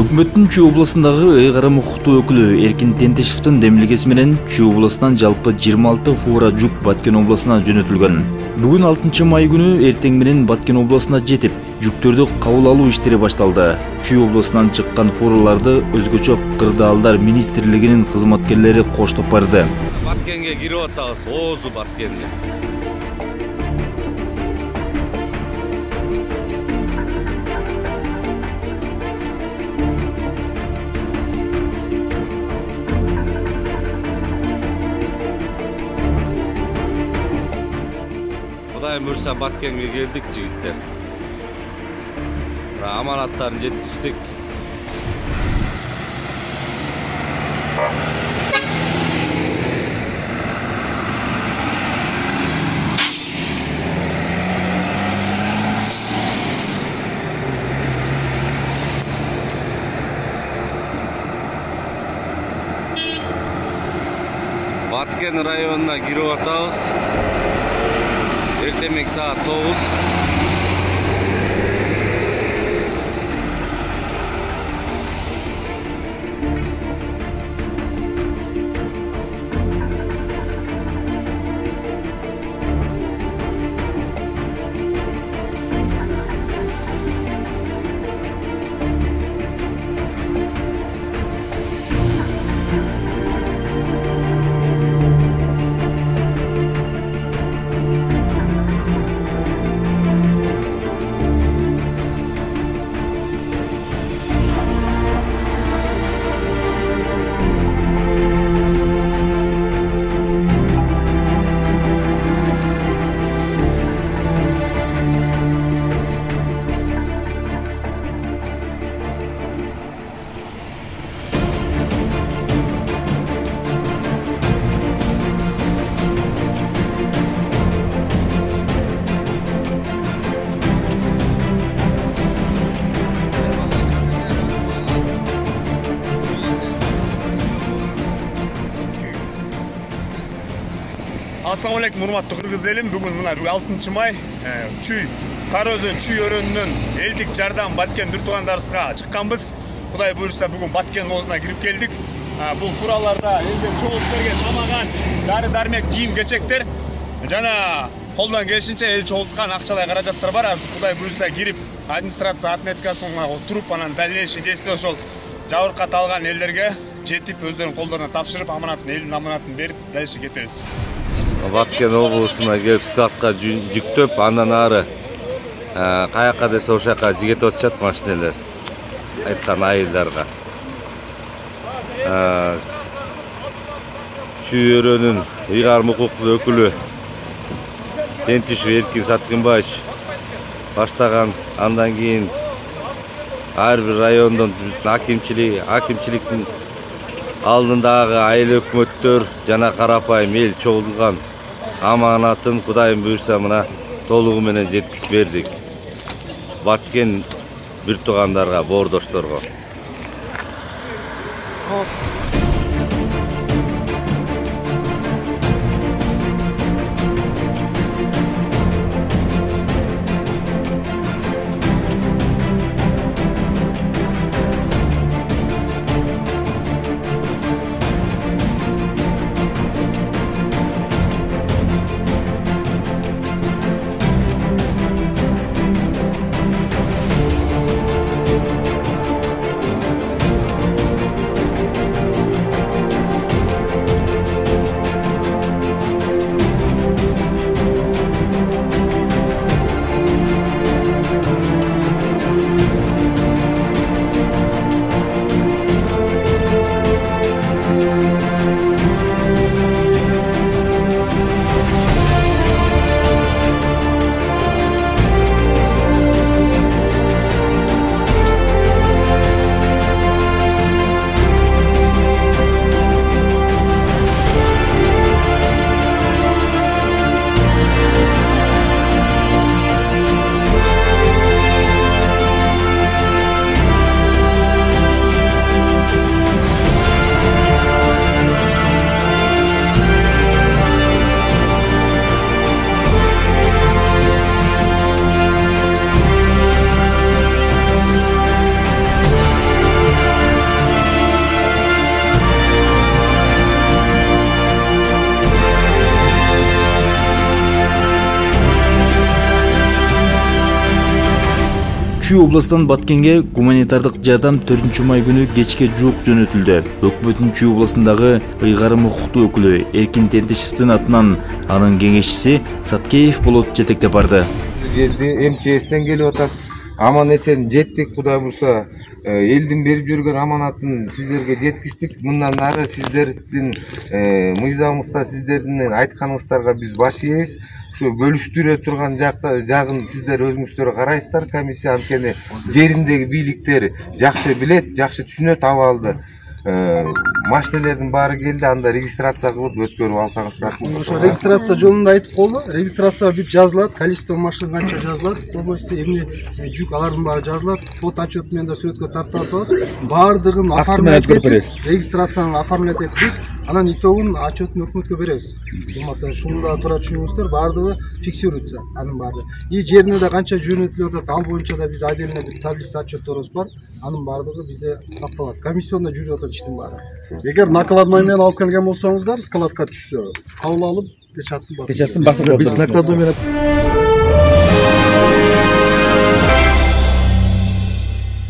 Өкмөттүн Чүй областындагы ыйгарым укуктуу өкүлү Эркин Тентешевдин демилгеси менен Чүй областынан жалпы 26 фура жүк Баткен областына жөнөтүлгөн. Бүгүн 6 май күнү эртең менен Баткен областына жетип, жүктөрдү кабыл алуу иштери башталды. Чүй областынан чыккан фураларды өзгөчө Кырдаалдар министрлигинин кызматкерлери коштоп барды. Баткенге кирип атабыз, Оозу Баткенге. Кудайым буйрса Баткенге келдик жигиттер. Аманаттарын жеткиздик. Баткен районуна кирип атабыз. Эртең саат 9. Assalamu alaikum урматтуу кыргыз элим. Бүгүн мына 6 май Чүй Сары Өзөн Чүй өрөөнүнөн элдик жардам Баткен дүр туугандарыбызга чыкканбыз. Кудай буйрса бүгүн Баткен оозуна кирип келдик. Бул фураларда элдер чогулуп берген тамак-аш, дары-дармек, кийим-кечектер жана колдон келишинче эл чогулткан акчалай каражаттар бар. Азыр Кудай буйрса кирип администрация отметкасына туруп анан дальнейший действие ошол жабыркат алган элдерге жетип өздөрүнүн колдоруна тапшырып аманатын элдин аманатын берип дальше кетебиз. Баткен облусуна келип складка жүктөп, андан ары каяка десе ошака жигетип атышат машинелер. Айткан айылдарга. Чүй өрөөнүн ыйгарым укуктуу өкүлү Тентишев Эркин Саткынбаевич баштаган, андан кийин ар бир райондон акимчиликтин алдындагы айыл өкмөттөр жана карапайым эл чогулган аманатын Кудайым буйрса мына толугу менен жеткиз бердик. Баткен бир туугандарга, боордошторго. Чүй областан Баткенге гуманитардык жардам 4-май күнү кечке жуук жөнөтүлдү. Өкмөттүн Чүй областындагы ыйгарым укуктуу өкүлү Эркин Тентишевдин атынан анын кеңешчиси Саткеев Болот жетектеп барды. Келди, МЧСтен келип атат. Аман эсен жеттик, Кудай буйрса. Элдин берип жүргөн аманатын сиздерге жеткиздик. Мындан ары сиздердин мыйзамыбызда сиздердин айтканыңыздарга биз баш ийебиз. Ушу бөлүштүрө турган жагын сиздер өзүңүздөр карайсыздар. Комиссия анткени жериндеги бийликтер жакшы билет, жакшы түшүнөт абалды. Машинелердин баары келди, анда регистрация кылып өткөрүп алсаңыздар. Ошо регистрация жолунда айтып колду. Регистрация бүт жазылат, количество машин канча жазылат, полностью эмне жүк алардын баары жазылат. Фото отчет менен да сүрөткө тартып атабыз. Баардыгын оформлять этип, регистрацияны оформлять этибиз. Анан итогун отчетун өкмөткө беребиз. Урматтуу, шунда туура түшүнүңүздөр, баардыгы фиксируется анын баары. И жерине да канча жөнөтүлүп атат, ал боюнча да биз отдельно бир таблица отчетторубуз бар. Анын баардыгы бизде сакталат. Комиссионда жүрүп атат иштин баары. Эгер накладной менен алып келген болсоңуздар, складка түшсө, кабыл алып, печатын басып. Биз накладной менен